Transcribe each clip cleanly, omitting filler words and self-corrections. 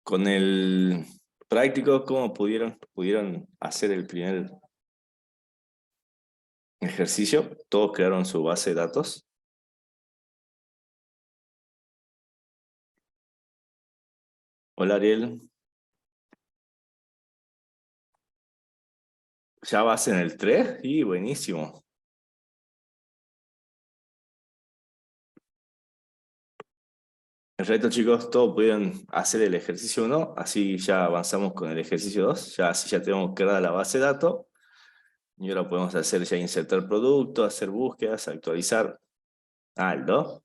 Con el práctico, ¿cómo pudieron hacer el primer ejercicio? ¿Todos crearon su base de datos? Hola, Ariel. ¿Ya vas en el 3? Y buenísimo. Perfecto, chicos, todos pudieron hacer el ejercicio 1, así ya avanzamos con el ejercicio 2, ya así ya tenemos creada la base de datos, y ahora podemos hacer ya insertar producto, hacer búsquedas, actualizar. Aldo.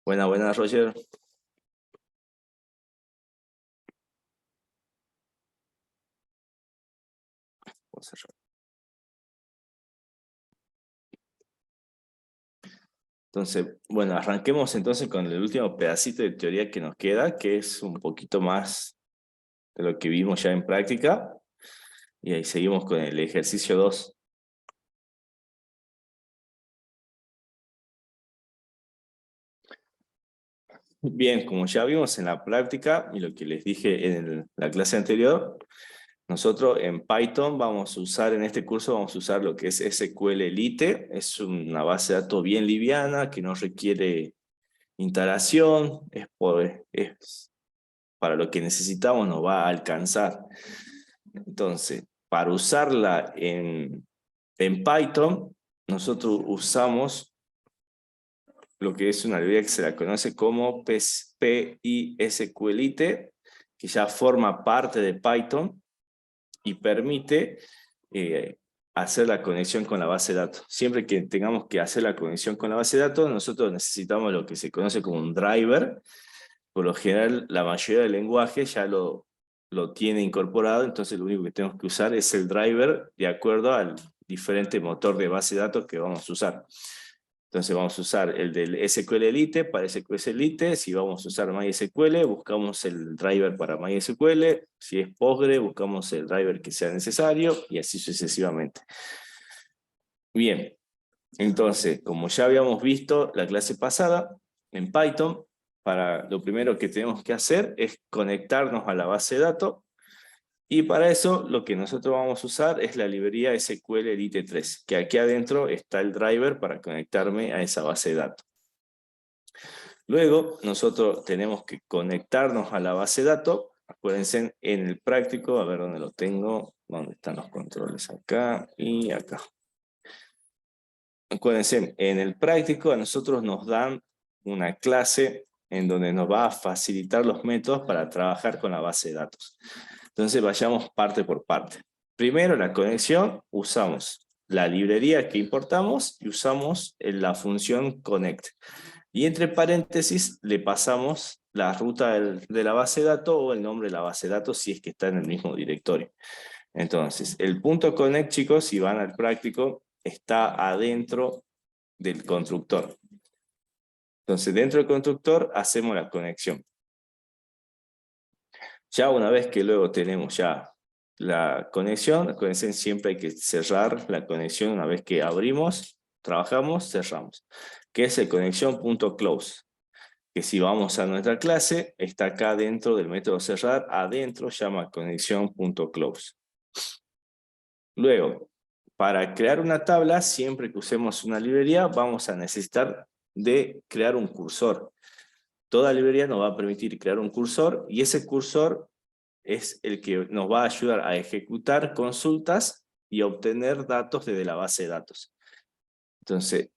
Buena, Roger. Vamos a- Entonces, bueno, arranquemos entonces con el último pedacito de teoría que nos queda, que es un poquito más de lo que vimos ya en práctica, y ahí seguimos con el ejercicio 2. Bien, como ya vimos en la práctica, y lo que les dije en la clase anterior, nosotros en Python vamos a usar, en este curso vamos a usar lo que es SQLite, es una base de datos bien liviana, que no requiere instalación, es para lo que necesitamos, nos va a alcanzar. Entonces, para usarla en Python, nosotros usamos lo que es una librería que se la conoce como PySQLite, que ya forma parte de Python y permite hacer la conexión con la base de datos. Siempre que tengamos que hacer la conexión con la base de datos, nosotros necesitamos lo que se conoce como un driver. Por lo general, la mayoría del lenguaje ya lo tiene incorporado, entonces lo único que tenemos que usar es el driver de acuerdo al diferente motor de base de datos que vamos a usar. Entonces vamos a usar el del SQLite para SQLite. Si vamos a usar MySQL, buscamos el driver para MySQL. Si es Postgre, buscamos el driver que sea necesario y así sucesivamente. Bien, entonces, como ya habíamos visto la clase pasada, en Python, lo primero que tenemos que hacer es conectarnos a la base de datos. Y para eso lo que nosotros vamos a usar es la librería SQLite 3, que aquí adentro está el driver para conectarme a esa base de datos. Luego nosotros tenemos que conectarnos a la base de datos. Acuérdense en el práctico, a ver dónde lo tengo, dónde están los controles, acá y acá. Acuérdense, en el práctico a nosotros nos dan una clase en donde nos va a facilitar los métodos para trabajar con la base de datos. Entonces vayamos parte por parte. Primero la conexión, usamos la librería que importamos y usamos la función connect. Y entre paréntesis le pasamos la ruta de la base de datos o el nombre de la base de datos si es que está en el mismo directorio. Entonces, el punto connect, chicos, si van al práctico, está adentro del constructor. Entonces, dentro del constructor hacemos la conexión. Ya una vez que luego tenemos ya la conexión, acuérdense, siempre hay que cerrar la conexión una vez que abrimos, trabajamos, cerramos. Que es el conexión.close. Que si vamos a nuestra clase, está acá dentro del método cerrar, adentro llama conexión.close. Luego, para crear una tabla, siempre que usemos una librería, vamos a necesitar de crear un cursor. Toda librería nos va a permitir crear un cursor y ese cursor es el que nos va a ayudar a ejecutar consultas y obtener datos desde la base de datos. Entonces,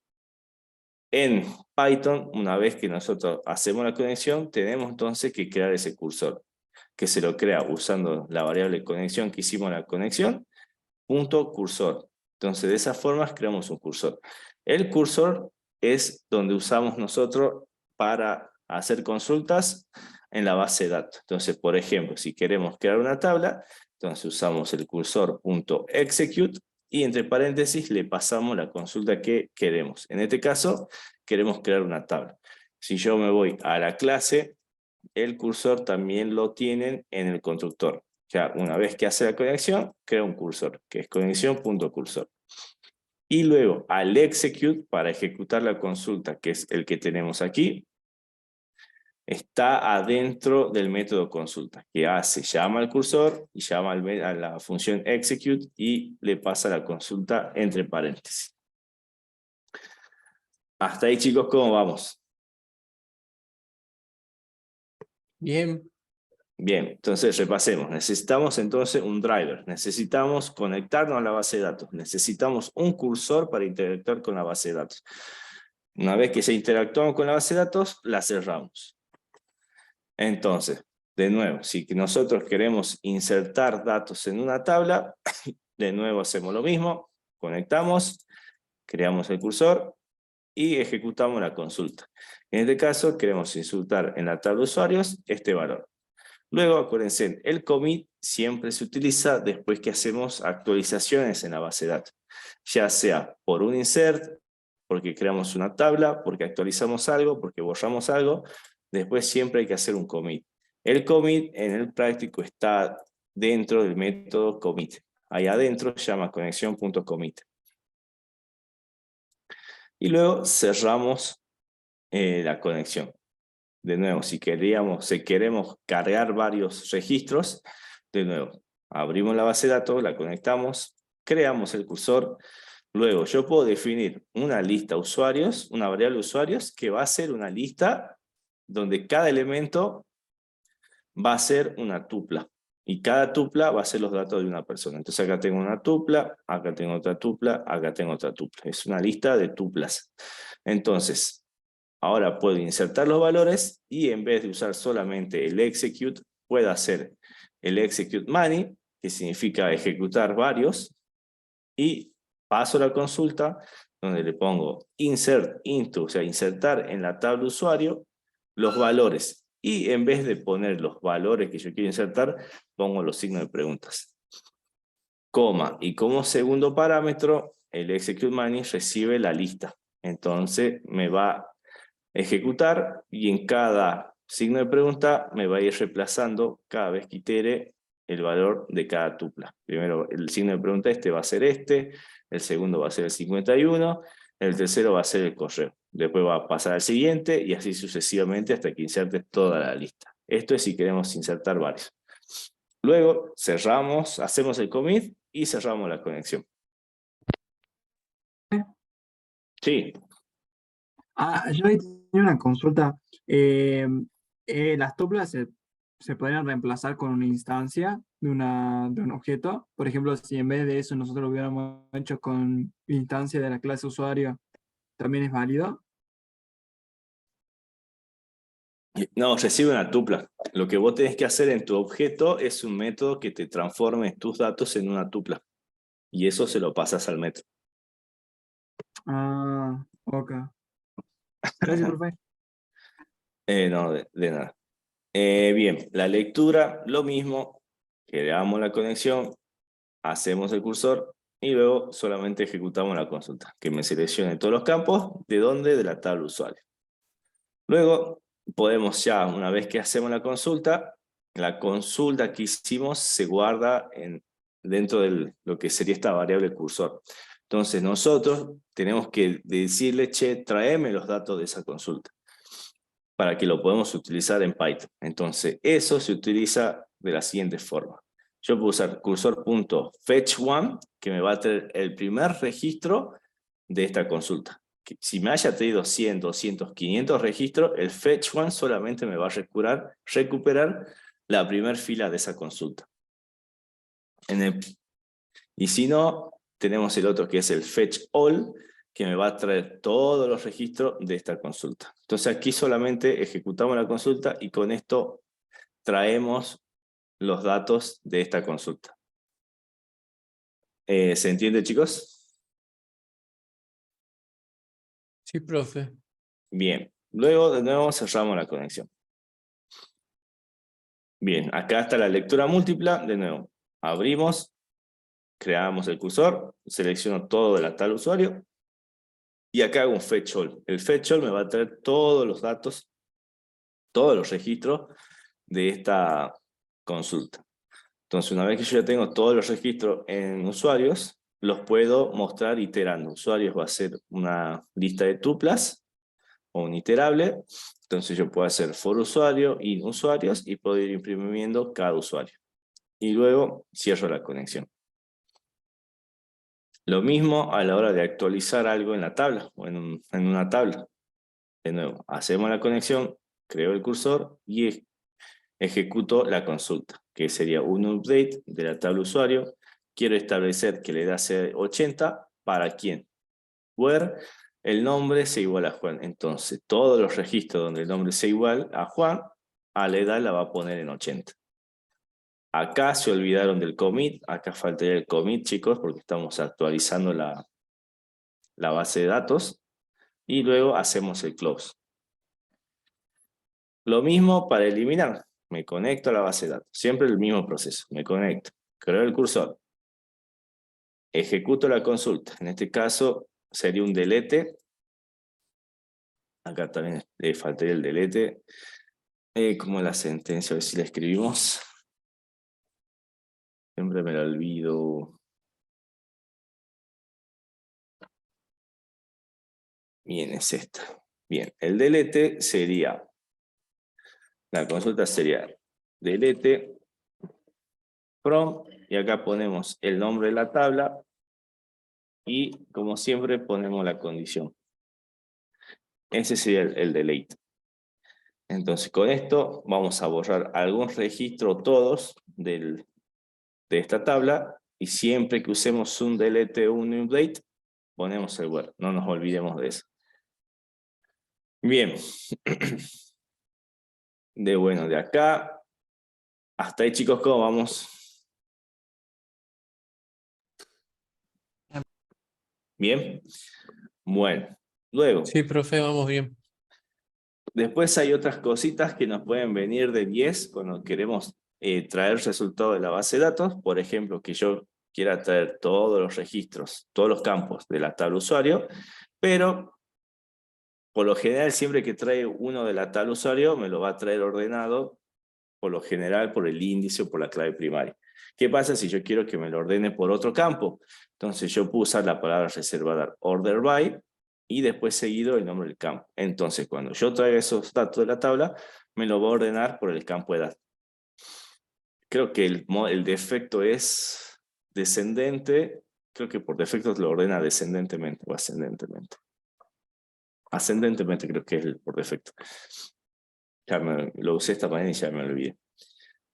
en Python, una vez que nosotros hacemos la conexión, tenemos entonces que crear ese cursor, que se lo crea usando la variable conexión que hicimos en la conexión, punto cursor. Entonces, de esas formas creamos un cursor. El cursor es donde usamos nosotros para hacer consultas en la base de datos. Entonces, por ejemplo, si queremos crear una tabla, entonces usamos el cursor.execute y entre paréntesis le pasamos la consulta que queremos. En este caso, queremos crear una tabla. Si yo me voy a la clase, el cursor también lo tienen en el constructor. Ya una vez que hace la conexión, crea un cursor, que es conexión.cursor. Y luego al execute, para ejecutar la consulta, que es el que tenemos aquí, está adentro del método consulta. ¿Qué hace? Llama al cursor y llama a la función execute y le pasa la consulta entre paréntesis. Hasta ahí, chicos, ¿cómo vamos? Bien. Bien, entonces repasemos. Necesitamos entonces un driver. Necesitamos conectarnos a la base de datos. Necesitamos un cursor para interactuar con la base de datos. Una vez que se interactuamos con la base de datos, la cerramos. Entonces, de nuevo, si nosotros queremos insertar datos en una tabla, de nuevo hacemos lo mismo. Conectamos, creamos el cursor y ejecutamos la consulta. En este caso, queremos insertar en la tabla de usuarios este valor. Luego, acuérdense, el commit siempre se utiliza después que hacemos actualizaciones en la base de datos. Ya sea por un insert, porque creamos una tabla, porque actualizamos algo, porque borramos algo, después siempre hay que hacer un commit. El commit en el práctico está dentro del método commit. Ahí adentro se llama conexión.commit. Y luego cerramos la conexión. De nuevo, si queremos cargar varios registros, de nuevo, abrimos la base de datos, la conectamos, creamos el cursor, luego yo puedo definir una lista usuarios, una variable usuarios, que va a ser una lista donde cada elemento va a ser una tupla, y cada tupla va a ser los datos de una persona. Entonces acá tengo una tupla, acá tengo otra tupla, acá tengo otra tupla. Es una lista de tuplas. Entonces, ahora puedo insertar los valores y en vez de usar solamente el execute, puedo hacer el execute many, que significa ejecutar varios, y paso la consulta donde le pongo insert into, o sea, insertar en la tabla usuario los valores. Y en vez de poner los valores que yo quiero insertar, pongo los signos de preguntas. Coma, y como segundo parámetro, el execute many recibe la lista. Entonces me va ejecutar y en cada signo de pregunta me va a ir reemplazando cada vez que itere el valor de cada tupla. Primero el signo de pregunta va a ser el segundo va a ser el 51, el tercero va a ser el correo. Después va a pasar al siguiente y así sucesivamente hasta que inserte toda la lista. Esto es si queremos insertar varios. Luego cerramos, hacemos el commit y cerramos la conexión. Sí. Yo ahí tenía una consulta. Las tuplas se podrían reemplazar con una instancia de un objeto. Por ejemplo, si en vez de eso nosotros lo hubiéramos hecho con instancia de la clase usuario, ¿también es válido? No, recibe una tupla. Lo que vos tenés que hacer en tu objeto es un método que te transforme tus datos en una tupla. Y eso se lo pasas al método. Ah, ok. Gracias, profe. No, de nada. Bien, la lectura, lo mismo. Creamos la conexión, hacemos el cursor y luego solamente ejecutamos la consulta. Que me seleccione todos los campos. ¿De dónde? De la tabla usuario. Luego podemos ya, una vez que hacemos la consulta que hicimos se guarda dentro de lo que sería esta variable cursor. Entonces nosotros tenemos que decirle, che, tráeme los datos de esa consulta, para que lo podamos utilizar en Python. Entonces eso se utiliza de la siguiente forma. Yo puedo usar cursor.fetch1, que me va a traer el primer registro de esta consulta. Si me haya traído 100, 200, 500 registros, el fetch1 solamente me va a recuperar la primera fila de esa consulta. Y si no, tenemos el otro que es el fetch all, que me va a traer todos los registros de esta consulta. Entonces aquí solamente ejecutamos la consulta y con esto traemos los datos de esta consulta. ¿Se entiende, chicos? Sí, profe. Bien, luego de nuevo cerramos la conexión. Bien, acá está la lectura múltipla, de nuevo, abrimos, creamos el cursor, selecciono todo de la tal usuario, y acá hago un fetch all. El fetch all me va a traer todos los datos, todos los registros de esta consulta. Entonces, una vez que yo ya tengo todos los registros en usuarios, los puedo mostrar iterando. Usuarios va a ser una lista de tuplas, o un iterable, Entonces yo puedo hacer for usuario, in usuarios, y puedo ir imprimiendo cada usuario. Y luego cierro la conexión. Lo mismo a la hora de actualizar algo en la tabla o en una tabla. De nuevo, hacemos la conexión, creo el cursor y ejecuto la consulta, que sería un update de la tabla usuario. Quiero establecer que la edad sea 80, ¿para quién? Where el nombre sea igual a Juan. Entonces, todos los registros donde el nombre sea igual a Juan, a la edad la va a poner en 80. Acá se olvidaron del commit, acá faltaría el commit, chicos, porque estamos actualizando la base de datos, y luego hacemos el close. Lo mismo para eliminar, me conecto a la base de datos, siempre el mismo proceso, me conecto, creo el cursor, ejecuto la consulta, en este caso sería un delete, acá también faltaría el delete, como la sentencia, a ver si la escribimos, siempre me la olvido. Bien, es esta. Bien, el delete sería, la consulta sería delete from, y acá ponemos el nombre de la tabla, y como siempre ponemos la condición. Ese sería el delete. Entonces con esto vamos a borrar algún registro, todos, de esta tabla, y siempre que usemos un delete o un update, ponemos el where, no nos olvidemos de eso. Bien. De acá hasta ahí, chicos, ¿cómo vamos? ¿Bien? Bueno, luego, Sí, profe, vamos bien. después hay otras cositas que nos pueden venir de 10 cuando queremos traer resultados de la base de datos. Por ejemplo, que yo quiera traer todos los registros, todos los campos de la tabla usuario, pero por lo general siempre que trae uno de la tabla usuario me lo va a traer ordenado, por lo general por el índice o por la clave primaria. ¿Qué pasa si yo quiero que me lo ordene por otro campo? Entonces yo puedo usar la palabra reservada order by y después seguido el nombre del campo. Entonces cuando yo traiga esos datos de la tabla, me lo va a ordenar por el campo de edad. Creo que el defecto es descendente, creo que por defecto lo ordena descendentemente o ascendentemente. Ascendentemente creo que es el por defecto. Ya lo usé esta mañana y ya me olvidé.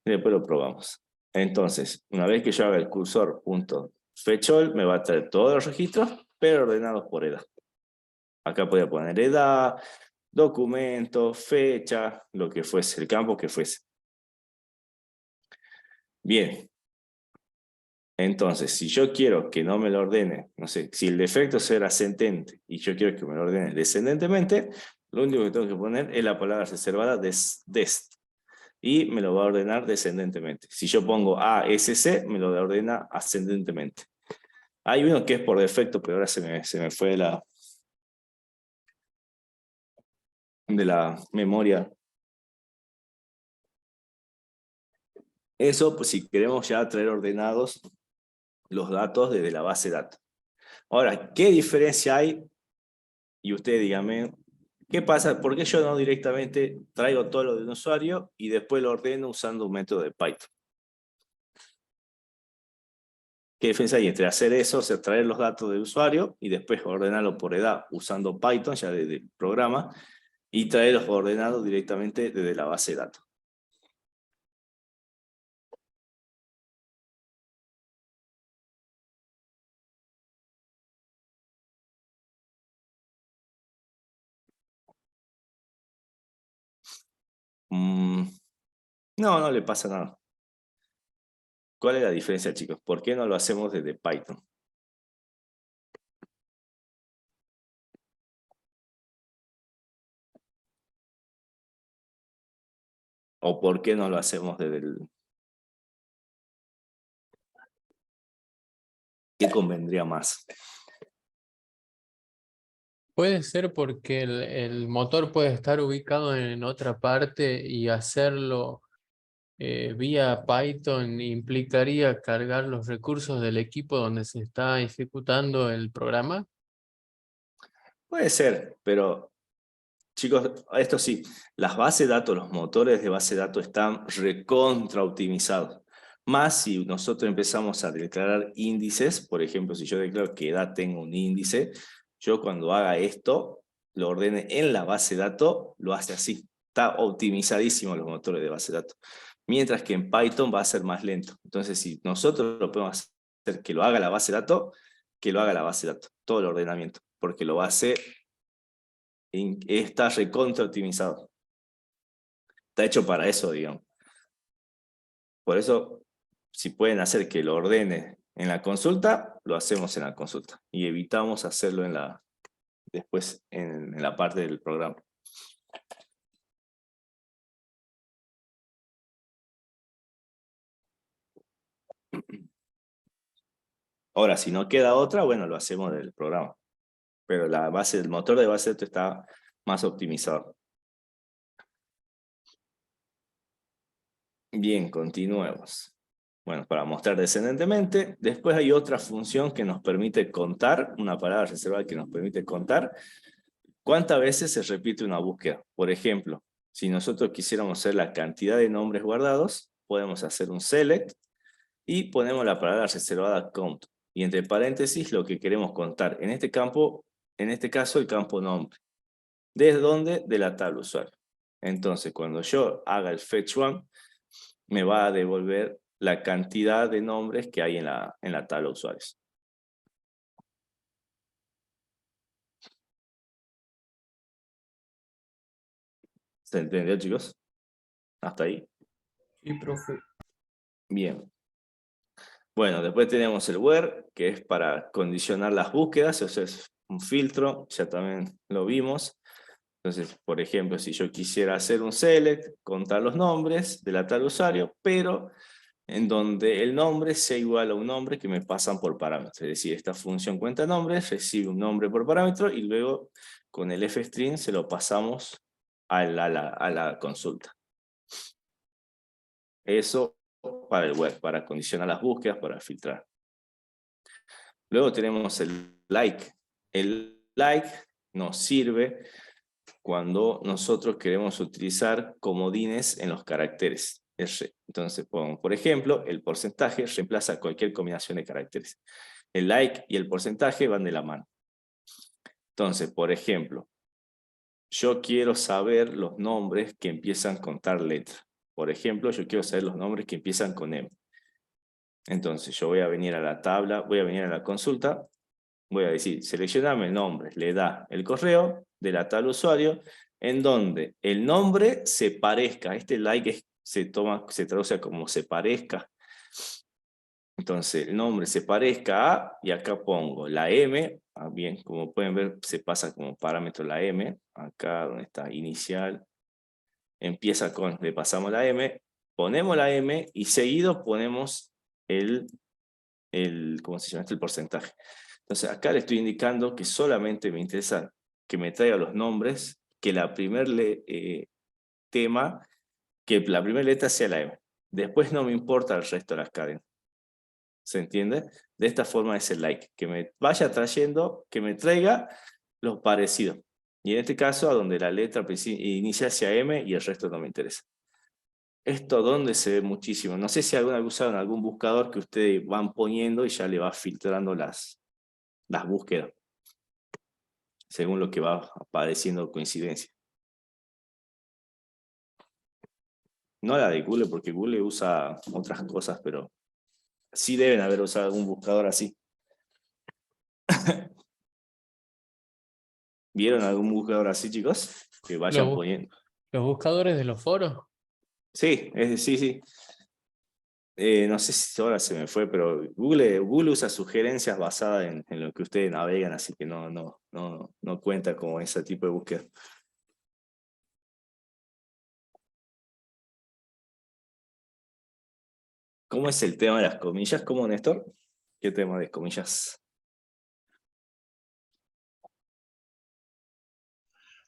Y después lo probamos. Entonces, una vez que yo haga el cursor .fetchAll, me va a traer todos los registros, pero ordenados por edad. Acá voy poner edad, documento, fecha, lo que fuese, el campo que fuese. Bien. Entonces, si yo quiero que no me lo ordene, no sé, si el defecto es ascendente y yo quiero que me lo ordene descendentemente, lo único que tengo que poner es la palabra reservada dest. Y me lo va a ordenar descendentemente. Si yo pongo ASC, me lo ordena ascendentemente. Hay uno que es por defecto, pero ahora se me fue de la memoria. Eso, pues si queremos ya traer ordenados los datos desde la base de datos. Ahora, ¿qué diferencia hay? Y usted dígame, ¿qué pasa? ¿Por qué yo no directamente traigo todo lo de un usuario y después lo ordeno usando un método de Python? ¿Qué diferencia hay entre hacer eso, o sea, traer los datos del usuario y después ordenarlo por edad usando Python, ya desde el programa, y traerlos ordenados directamente desde la base de datos? No, no le pasa nada. ¿Cuál es la diferencia, chicos? ¿Por qué no lo hacemos desde Python? ¿O por qué no lo hacemos desde el... ¿Qué convendría más? Puede ser porque el motor puede estar ubicado en otra parte y hacerlo vía Python implicaría cargar los recursos del equipo donde se está ejecutando el programa. Puede ser, pero chicos, esto sí, las bases de datos, los motores de base de datos están recontra optimizados. Más si nosotros empezamos a declarar índices, por ejemplo, si yo declaro que edad tengo un índice, yo cuando haga esto, lo ordene en la base de datos, lo hace así. Está optimizadísimo los motores de base de datos. Mientras que en Python va a ser más lento. Entonces, si nosotros lo podemos hacer que lo haga la base de datos, que lo haga la base de datos, todo el ordenamiento, porque lo va a hacer, está recontra optimizado. Está hecho para eso, digamos. Por eso, si pueden hacer que lo ordene en la consulta, lo hacemos en la consulta. Y evitamos hacerlo después en la parte del programa. Ahora, si no queda otra, bueno, lo hacemos del programa. Pero el motor de base de datos está más optimizado. Bien, continuemos. Bueno, para mostrar descendentemente, después hay otra función que nos permite contar, una palabra reservada que nos permite contar cuántas veces se repite una búsqueda. Por ejemplo, si nosotros quisiéramos hacer la cantidad de nombres guardados, podemos hacer un select y ponemos la palabra reservada count. Y entre paréntesis lo que queremos contar. En este caso el campo nombre. ¿Desde dónde? De la tabla usuario. Entonces, cuando yo haga el fetch one, me va a devolver la cantidad de nombres que hay en la tabla usuarios. ¿Se entendió, chicos? ¿Hasta ahí? Sí, profe. Bien. Bueno, después tenemos el where, que es para condicionar las búsquedas, o sea, es un filtro, ya también lo vimos. Entonces, por ejemplo, si yo quisiera hacer un select, contar los nombres de la tabla usuario, pero en donde el nombre sea igual a un nombre que me pasan por parámetro. Es decir, esta función cuenta nombres, recibe un nombre por parámetro y luego con el fstring se lo pasamos a la consulta. Eso para el web, para condicionar las búsquedas, para filtrar. Luego tenemos el like. El like nos sirve cuando nosotros queremos utilizar comodines en los caracteres. Entonces, por ejemplo, el porcentaje reemplaza cualquier combinación de caracteres. El like y el porcentaje van de la mano. Entonces, por ejemplo, yo quiero saber los nombres que empiezan con tal letra. Por ejemplo, yo quiero saber los nombres que empiezan con M. Entonces, yo voy a venir a la tabla, voy a venir a la consulta, voy a decir, seleccioname el nombre, le da el correo de la tabla usuario, en donde el nombre se parezca. Este like se traduce como se parezca. Entonces, el nombre se parezca a, y acá pongo la M, bien, como pueden ver, se pasa como parámetro la M, acá donde está inicial, empieza con, le pasamos la M, ponemos la M, y seguido ponemos ¿cómo se llama? El porcentaje. Entonces, acá le estoy indicando que solamente me interesa que me traiga los nombres, que la primera letra sea la M. Después no me importa el resto de las cadenas. ¿Se entiende? De esta forma es el like, que me vaya trayendo, que me traiga los parecidos. Y en este caso, a donde la letra inicia hacia M y el resto no me interesa. Esto donde se ve muchísimo. No sé si alguna vez usaron algún buscador que ustedes van poniendo y ya le va filtrando las búsquedas, según lo que va apareciendo coincidencia. No la de Google, porque Google usa otras cosas, pero sí deben haber usado algún buscador así. ¿Vieron algún buscador así, chicos? Que vayan poniendo. ¿Los buscadores de los foros? Sí, sí. No sé si ahora se me fue, pero Google usa sugerencias basadas en lo que ustedes navegan, así que no cuenta como ese tipo de búsqueda. ¿Cómo es el tema de las comillas? ¿Cómo, Néstor? ¿Qué tema de comillas?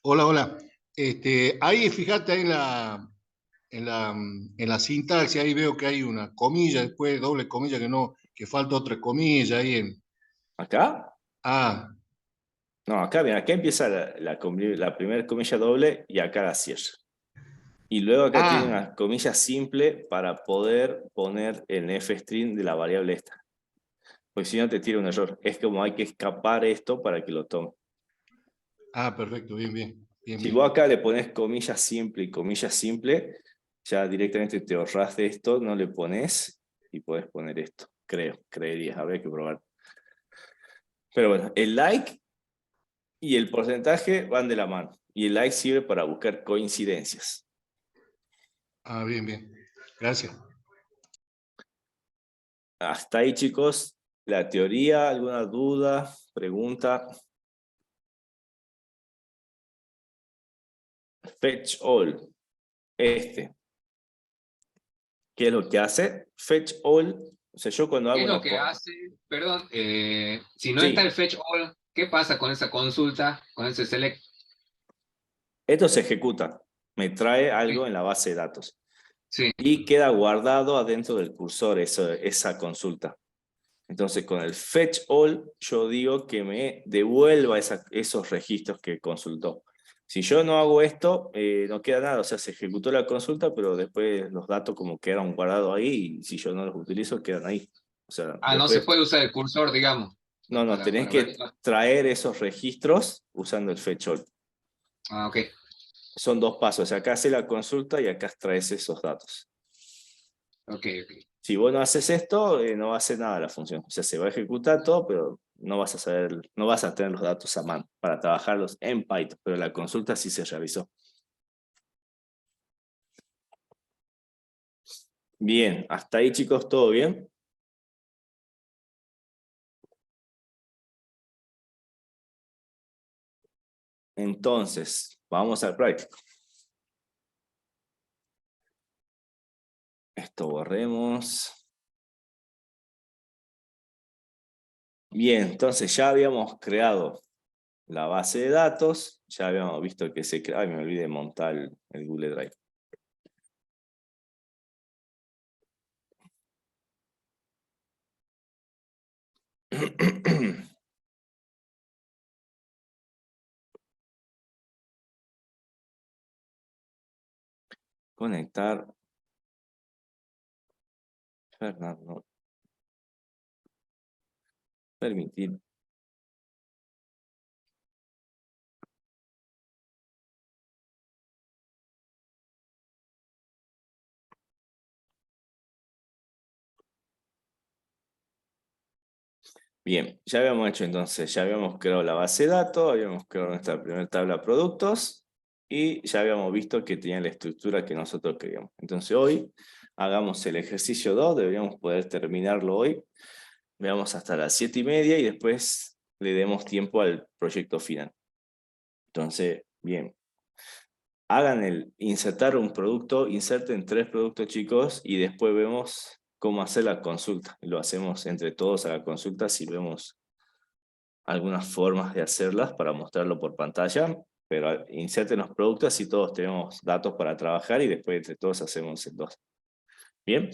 Hola. Ahí, fíjate, ahí en la sintaxis, ahí veo que hay una comilla, después doble comilla, que falta otra comilla ahí en... ¿Acá? Ah, No, acá, mira, acá empieza la primera comilla doble y acá la cierra. Y luego acá tiene una comilla simple para poder poner el f-string de la variable esta. Porque si no te tira un error. Es como hay que escapar esto para que lo tome. Perfecto, bien, bien. Bien, Si bien. vos acá le pones comilla simple y comilla simple, ya directamente te ahorras de esto, no le pones y podés poner esto. Creerías, habría que probar. Pero bueno, el like y el porcentaje van de la mano. Y el like sirve para buscar coincidencias. Bien, bien. Gracias. Hasta ahí, chicos, la teoría, ¿alguna duda, pregunta? Fetch all. ¿Qué es lo que hace? Fetch all. O sea, yo cuando ¿Qué hago es lo una... que hace? Perdón, si no está Sí, el fetch all, ¿qué pasa con esa consulta, con ese select? esto se ejecuta. Me trae Sí, algo en la base de datos. sí. Y queda guardado adentro del cursor esa consulta. Entonces, con el fetch all, yo digo que me devuelva esos registros que consultó. Si yo no hago esto, no queda nada. O sea, se ejecutó la consulta, pero después los datos como quedaron guardados ahí y si yo no los utilizo, quedan ahí. O sea, No se después... puede usar el cursor, digamos, No, tenés para que ver. traer esos registros usando el fetch all. Ok. Son dos pasos. Acá hace la consulta y acá traes esos datos. Ok. Si vos no haces esto, no va a hacer nada la función. O sea, se va a ejecutar todo, pero no vas a saber, no vas a tener los datos a mano para trabajarlos en Python, pero la consulta sí se realizó. Bien, hasta ahí, chicos, ¿todo bien? Entonces, vamos al práctico. Esto borremos. Bien, entonces ya habíamos creado la base de datos, ya habíamos visto que se crea. Ay, me olvidé de montar el Google Drive. Conectar. Fernando. Permitir. Bien, ya habíamos hecho entonces, ya habíamos creado la base de datos, habíamos creado nuestra primera tabla de productos y ya habíamos visto que tenía la estructura que nosotros queríamos. Entonces hoy hagamos el ejercicio 2, deberíamos poder terminarlo hoy. Veamos hasta las 7:30 y después le demos tiempo al proyecto final. Entonces, bien. Hagan el insertar un producto, inserten 3 productos, chicos, y después vemos cómo hacer la consulta. Lo hacemos entre todos a la consulta si vemos algunas formas de hacerlas para mostrarlo por pantalla, pero inserten los productos y todos tenemos datos para trabajar y después entre todos hacemos el 2. ¿Bien?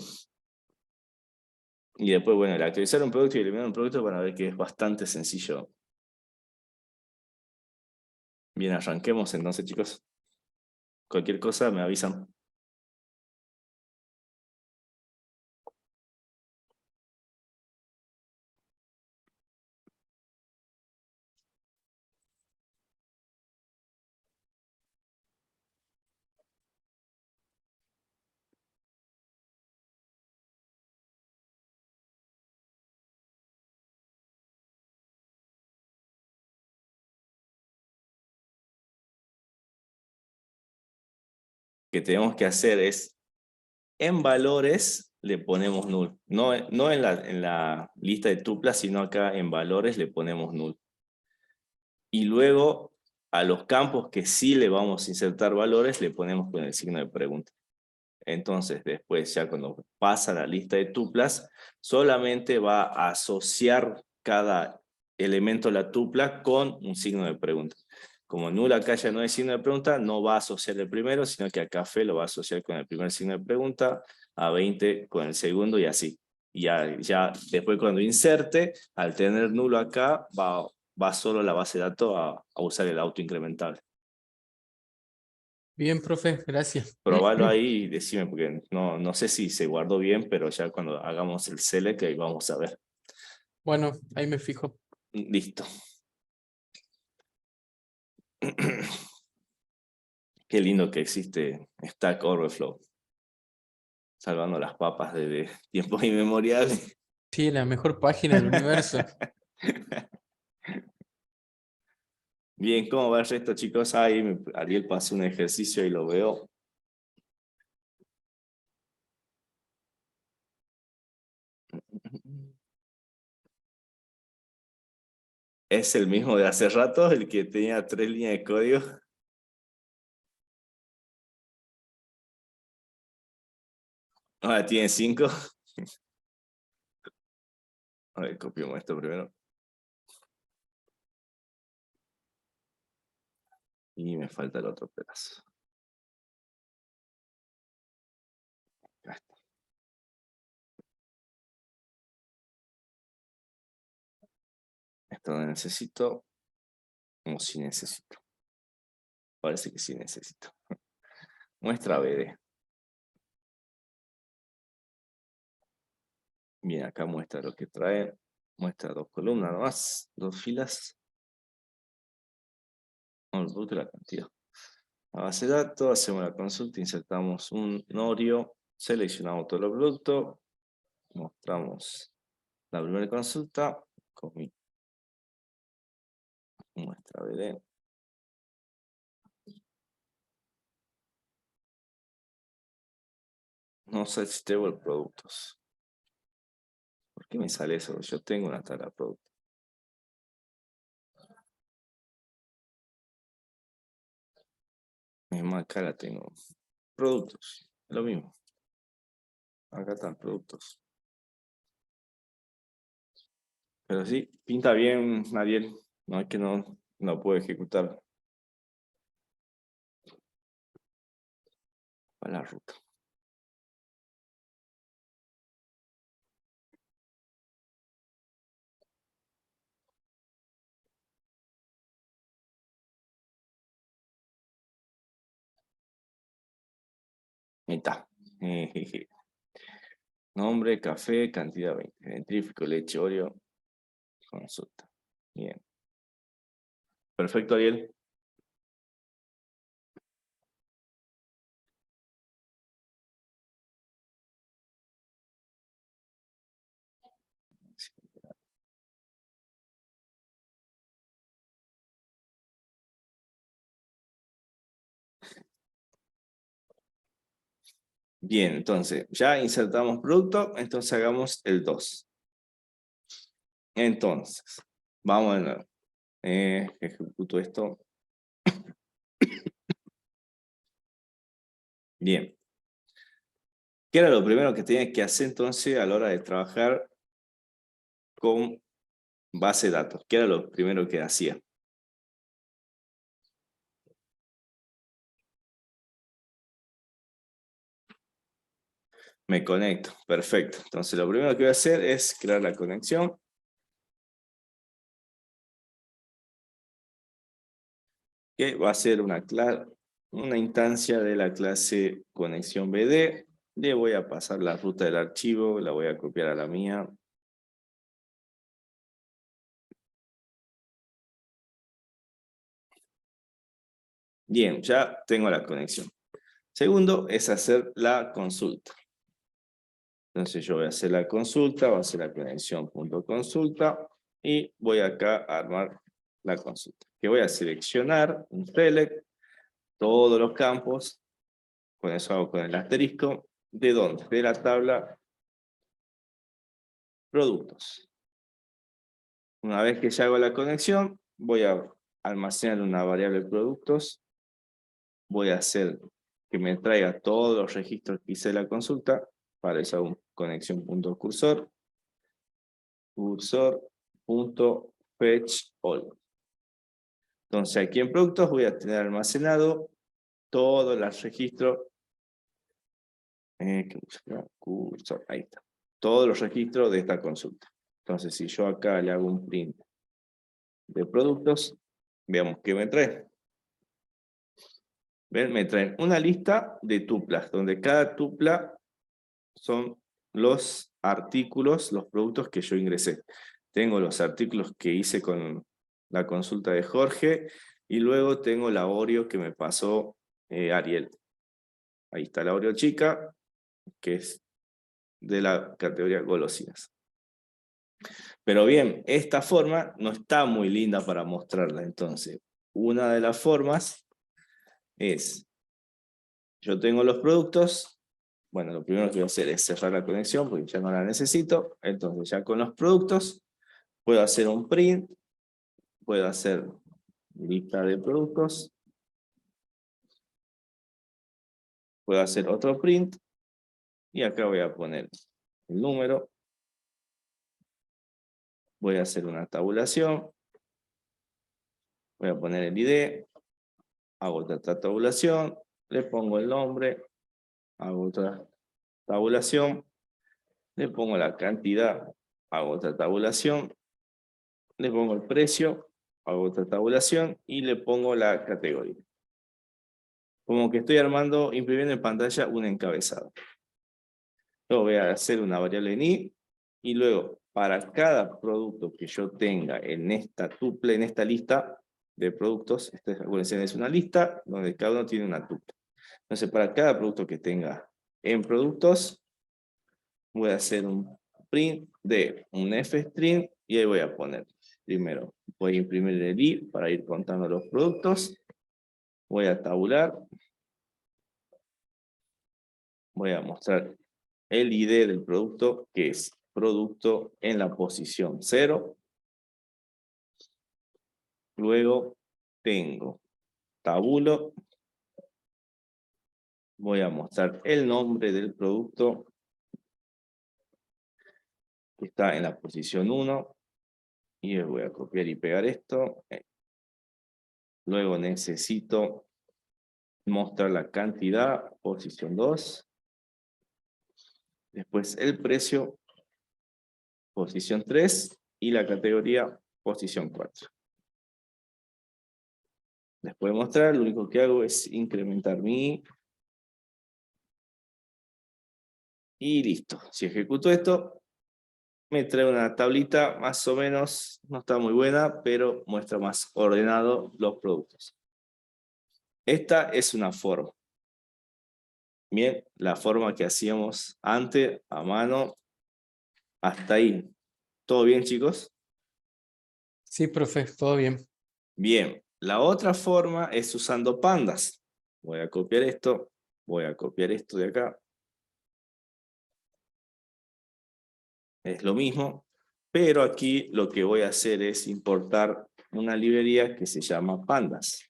Y después, bueno, el actualizar un producto y eliminar un producto van a ver que es bastante sencillo. Bien, arranquemos entonces, chicos. Cualquier cosa me avisan. Que tenemos que hacer es, en valores le ponemos null. No en la lista de tuplas, sino acá en valores le ponemos null. Y luego a los campos que sí le vamos a insertar valores, le ponemos con el signo de pregunta. Entonces después, ya cuando pasa la lista de tuplas, solamente va a asociar cada elemento de la tupla con un signo de pregunta. Como null acá ya no hay signo de pregunta, no va a asociar el primero, sino que a café lo va a asociar con el primer signo de pregunta, a 20 con el segundo y así. Y ya después cuando inserte, al tener nulo acá, va va solo la base de datos a usar el auto incrementable. Bien, profe, gracias. Probalo ahí y decime, porque no sé si se guardó bien, pero ya cuando hagamos el select ahí vamos a ver. Bueno, ahí me fijo. Listo. Qué lindo que existe Stack Overflow. Salvando las papas desde tiempos inmemoriales. Sí, la mejor página del universo. Bien, ¿cómo va el resto, chicos? Ahí Ariel pasó un ejercicio y lo veo. ¿Es el mismo de hace rato, el que tenía 3 líneas de código? Ahora tiene 5. A ver, copiamos esto primero. Y me falta el otro pedazo. Acá está. Esto no necesito. O sí necesito. Parece que sí necesito. Muestra BD. Bien, acá muestra lo que trae. Muestra 2 columnas nomás, 2 filas. No, el producto y la cantidad. La base de datos, hacemos la consulta, insertamos un norio, seleccionamos todos los productos, mostramos la primera consulta, muestra BD. No sé si tengo productos. ¿Por qué me sale eso? Yo tengo una tabla de productos. Misma acá la tengo. Productos, lo mismo. Acá están productos. Pero sí, pinta bien, Ariel. No es que no puedo ejecutar. A la ruta. Ahí está. Nombre, café, cantidad 20. Dentrífico, leche, Oreo, consulta. Bien. Perfecto, Ariel. Bien, entonces, ya insertamos producto, entonces hagamos el 2. Entonces, vamos de nuevo. Ejecuto esto. Bien. ¿Qué era lo primero que tenía que hacer entonces a la hora de trabajar con base de datos? ¿Qué era lo primero que hacía? Me conecto, perfecto. Entonces lo primero que voy a hacer es crear la conexión. Que va a ser una instancia de la clase conexión BD. Le voy a pasar la ruta del archivo, la voy a copiar a la mía. Bien, ya tengo la conexión. Segundo es hacer la consulta. Entonces yo voy a hacer la consulta, va a ser la conexión.consulta y voy acá a armar la consulta. Que voy a seleccionar un select, todos los campos, con eso hago con el asterisco. ¿De dónde? De la tabla productos. Una vez que ya hago la conexión, voy a almacenar una variable productos. Voy a hacer que me traiga todos los registros que hice de la consulta. Para eso hago conexión.cursor. Cursor.fetchAll. Entonces aquí en productos voy a tener almacenado todos los registros. Cursor, ahí está. Todos los registros de esta consulta. Entonces si yo acá le hago un print de productos, veamos qué me trae. ¿Ven? Me traen una lista de tuplas, donde cada tupla son los artículos, los productos que yo ingresé. Tengo los artículos que hice con la consulta de Jorge, y luego tengo la Oreo que me pasó Ariel. Ahí está la Oreo chica, que es de la categoría golosinas. Pero bien, esta forma no está muy linda para mostrarla. Entonces, una de las formas es, yo tengo los productos. Bueno, lo primero que voy a hacer es cerrar la conexión porque ya no la necesito. Entonces, ya con los productos, puedo hacer un print, puedo hacer lista de productos, puedo hacer otro print, y acá voy a poner el número, voy a hacer una tabulación, voy a poner el ID, hago otra tabulación, le pongo el nombre, hago otra tabulación, le pongo la cantidad, hago otra tabulación, le pongo el precio, hago otra tabulación y le pongo la categoría. Como que estoy armando, imprimiendo en pantalla un encabezado. Luego voy a hacer una variable en i, y luego para cada producto que yo tenga en esta tuple, en esta lista de productos, acuérdense, es una lista donde cada uno tiene una tuple. Entonces, para cada producto que tenga en productos, voy a hacer un print de un f-string, y ahí voy a poner, primero, voy a imprimir el i para ir contando los productos, voy a tabular, voy a mostrar el ID del producto, que es producto en la posición 0. Luego tengo tabulo. Voy a mostrar el nombre del producto, que está en la posición 1. Y voy a copiar y pegar esto. Luego necesito mostrar la cantidad, posición 2. Después el precio, posición 3. Y la categoría, posición 4. Después de mostrar, lo único que hago es incrementar mi i. Y listo. Si ejecuto esto, me trae una tablita más o menos, no está muy buena, pero muestra más ordenado los productos. Esta es una forma. Bien, la forma que hacíamos antes, a mano, hasta ahí. ¿Todo bien, chicos? Sí, profe, todo bien. Bien, la otra forma es usando pandas. Voy a copiar esto, voy a copiar esto de acá. Es lo mismo, pero aquí lo que voy a hacer es importar una librería que se llama pandas.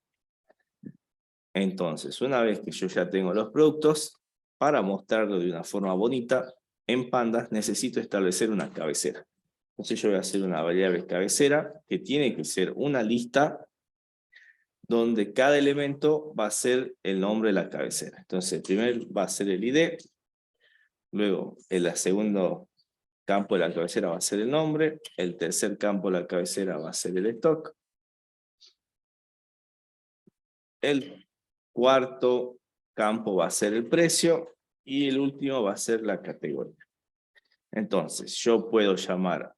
Entonces, una vez que yo ya tengo los productos, para mostrarlo de una forma bonita, en pandas necesito establecer una cabecera. Entonces yo voy a hacer una variable cabecera, que tiene que ser una lista donde cada elemento va a ser el nombre de la cabecera. Entonces, el primer va a ser el ID, luego el segundo campo de la cabecera va a ser el nombre, el tercer campo de la cabecera va a ser el stock, el cuarto campo va a ser el precio, y el último va a ser la categoría. Entonces, yo puedo llamar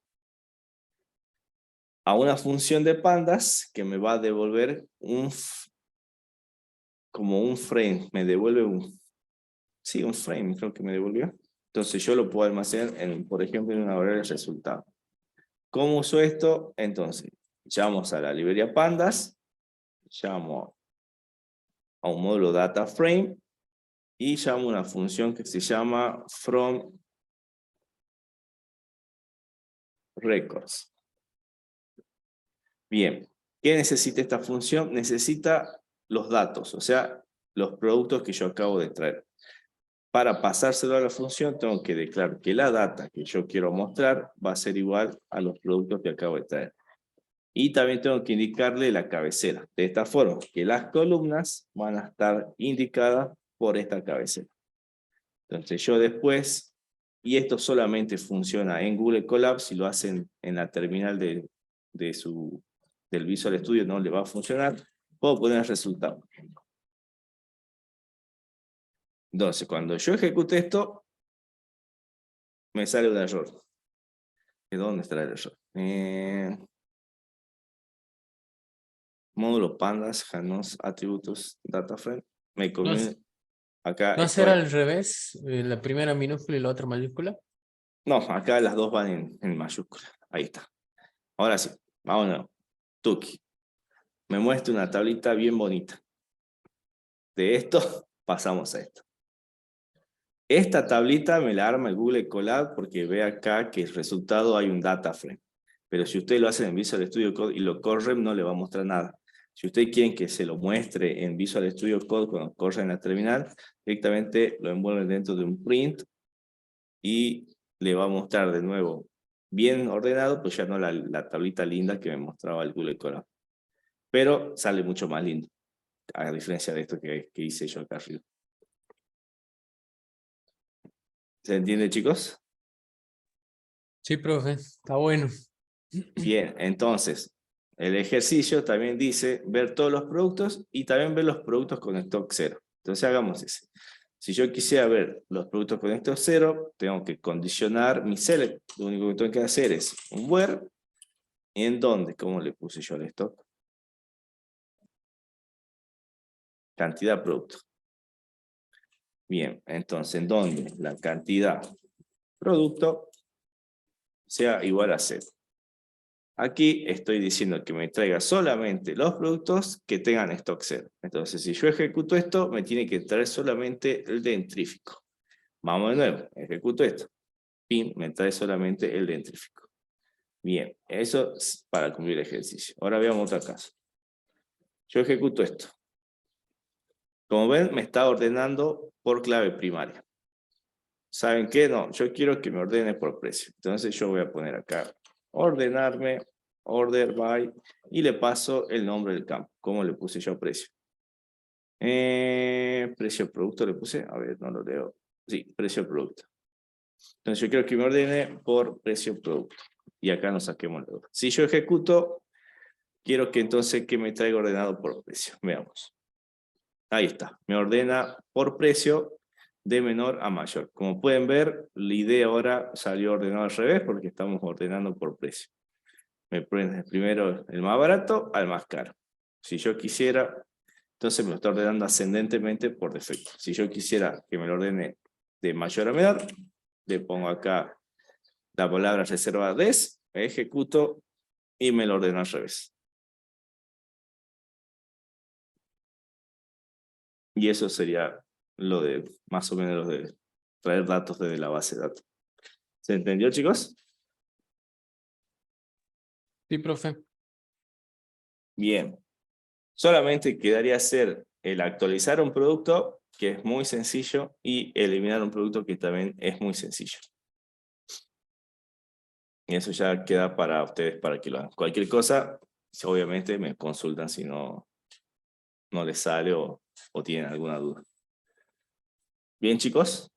a una función de pandas que me va a devolver como un frame, me devuelve un frame creo que me devolvió. Entonces yo lo puedo almacenar, por ejemplo, en una variable de resultado. ¿Cómo uso esto? Entonces, llamo a la librería pandas, llamo a un módulo data frame, y llamo una función que se llama from records. Bien, ¿qué necesita esta función? Necesita los datos, o sea, los productos que yo acabo de traer. Para pasárselo a la función, tengo que declarar que la data que yo quiero mostrar va a ser igual a los productos que acabo de traer. Y también tengo que indicarle la cabecera, de esta forma que las columnas van a estar indicadas por esta cabecera. Entonces yo después, y esto solamente funciona en Google Colab si lo hacen en la terminal de que el Visual Studio no le va a funcionar, puedo poner el resultado. Entonces, cuando yo ejecute esto, me sale un error. ¿De dónde estará el error? Módulo pandas, Janos, atributos, data frame. Me conviene. Acá ¿No será estoy. al revés? La primera minúscula y la otra mayúscula. No, acá las dos van en mayúscula. Ahí está. Ahora sí, vámonos. Tuki. Me muestra una tablita bien bonita. De esto pasamos a esto. Esta tablita me la arma el Google Colab porque ve acá que el resultado hay un data frame. Pero si ustedes lo hacen en Visual Studio Code y lo corren, no le va a mostrar nada. Si ustedes quieren que se lo muestre en Visual Studio Code cuando corren en la terminal, directamente lo envuelven dentro de un print y le va a mostrar de nuevo bien ordenado, pues ya no la tablita linda que me mostraba el Google Colab. Pero sale mucho más lindo, a diferencia de esto que hice yo acá arriba. ¿Se entiende, chicos? Sí, profe, está bueno. Bien, entonces, el ejercicio también dice ver todos los productos y también ver los productos con stock cero. Entonces hagamos ese. Si yo quisiera ver los productos con stock cero, tengo que condicionar mi select. Lo único que tengo que hacer es un where. ¿En dónde? ¿Cómo le puse yo el stock? Cantidad de producto. Bien, entonces, ¿en dónde? La cantidad producto sea igual a 0. Aquí estoy diciendo que me traiga solamente los productos que tengan stock 0. Entonces, si yo ejecuto esto, me tiene que traer solamente el dentrífico. Vamos de nuevo, ejecuto esto. Pim, me trae solamente el dentrífico. Bien, eso es para cumplir el ejercicio. Ahora veamos otro caso. Yo ejecuto esto. Como ven, me está ordenando por clave primaria. ¿Saben qué? No, yo quiero que me ordene por precio. Entonces yo voy a poner acá, ordenarme, order by, y le paso el nombre del campo. ¿Cómo le puse yo precio? Precio producto le puse, a ver, no lo leo. Sí, precio producto. Entonces yo quiero que me ordene por precio producto. Y acá nos saquemos el otro. Si yo ejecuto, quiero que entonces que me traiga ordenado por precio. Veamos. Ahí está, me ordena por precio de menor a mayor. Como pueden ver, la idea ahora salió ordenado al revés porque estamos ordenando por precio. Me prende primero el más barato al más caro. Si yo quisiera, entonces me lo está ordenando ascendentemente por defecto. Si yo quisiera que me lo ordene de mayor a menor, le pongo acá la palabra reserva des, ejecuto y me lo ordena al revés. Y eso sería lo de, más o menos, lo de traer datos desde la base de datos. ¿Se entendió, chicos? Sí, profe. Bien. Solamente quedaría hacer el actualizar un producto, que es muy sencillo, y eliminar un producto que también es muy sencillo. Y eso ya queda para ustedes, para que lo hagan. Cualquier cosa, obviamente me consultan si no les sale o tienen alguna duda. Bien, chicos.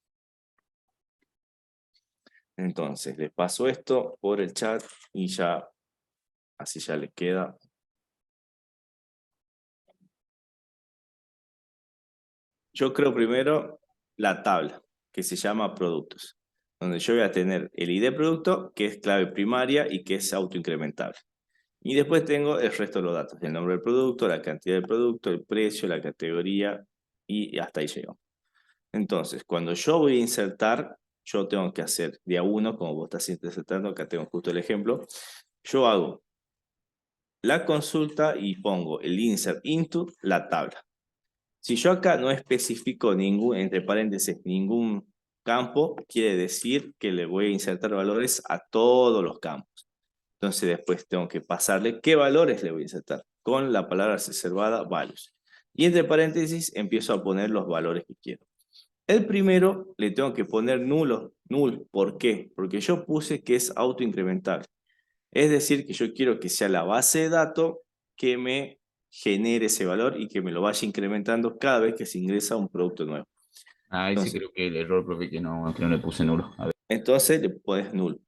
Entonces, les paso esto por el chat y ya, así ya les queda. Yo creo primero la tabla, que se llama productos, donde yo voy a tener el ID producto, que es clave primaria y que es autoincrementable. Y después tengo el resto de los datos, el nombre del producto, la cantidad del producto, el precio, la categoría, y hasta ahí llegamos. Entonces, cuando yo voy a insertar, yo tengo que hacer de a uno, como vos estás insertando, acá tengo justo el ejemplo, yo hago la consulta y pongo el insert into la tabla. Si yo acá no especifico ningún, entre paréntesis, ningún campo, quiere decir que le voy a insertar valores a todos los campos. Entonces después tengo que pasarle qué valores le voy a insertar, con la palabra reservada values. Y entre paréntesis empiezo a poner los valores que quiero. El primero le tengo que poner null. ¿Por qué? Porque yo puse que es autoincrementable. Es decir, que yo quiero que sea la base de datos que me genere ese valor y que me lo vaya incrementando cada vez que se ingresa un producto nuevo. Ah, ese creo que el error, profe, que no le puse nulo. A ver. Entonces le pones null.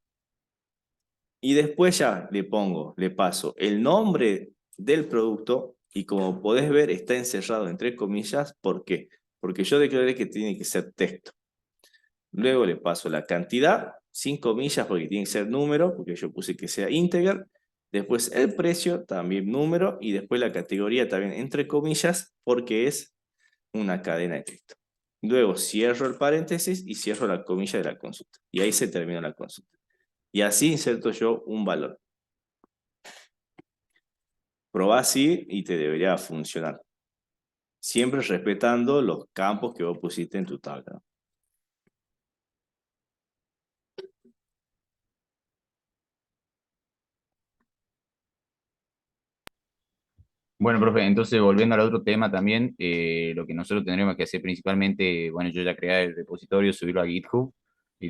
Y después ya le paso el nombre del producto y como podés ver está encerrado entre comillas. ¿Por qué? Porque yo declaré que tiene que ser texto. Luego le paso la cantidad, sin comillas porque tiene que ser número, porque yo puse que sea integer. Después el precio, también número, y después la categoría también entre comillas, porque es una cadena de texto. Luego cierro el paréntesis y cierro la comilla de la consulta. Y ahí se termina la consulta. Y así inserto yo un valor. Probá así y te debería funcionar. Siempre respetando los campos que vos pusiste en tu tabla. Bueno, profe, entonces volviendo al otro tema también, lo que nosotros tendremos que hacer principalmente, bueno, yo ya creé el repositorio, subirlo a GitHub,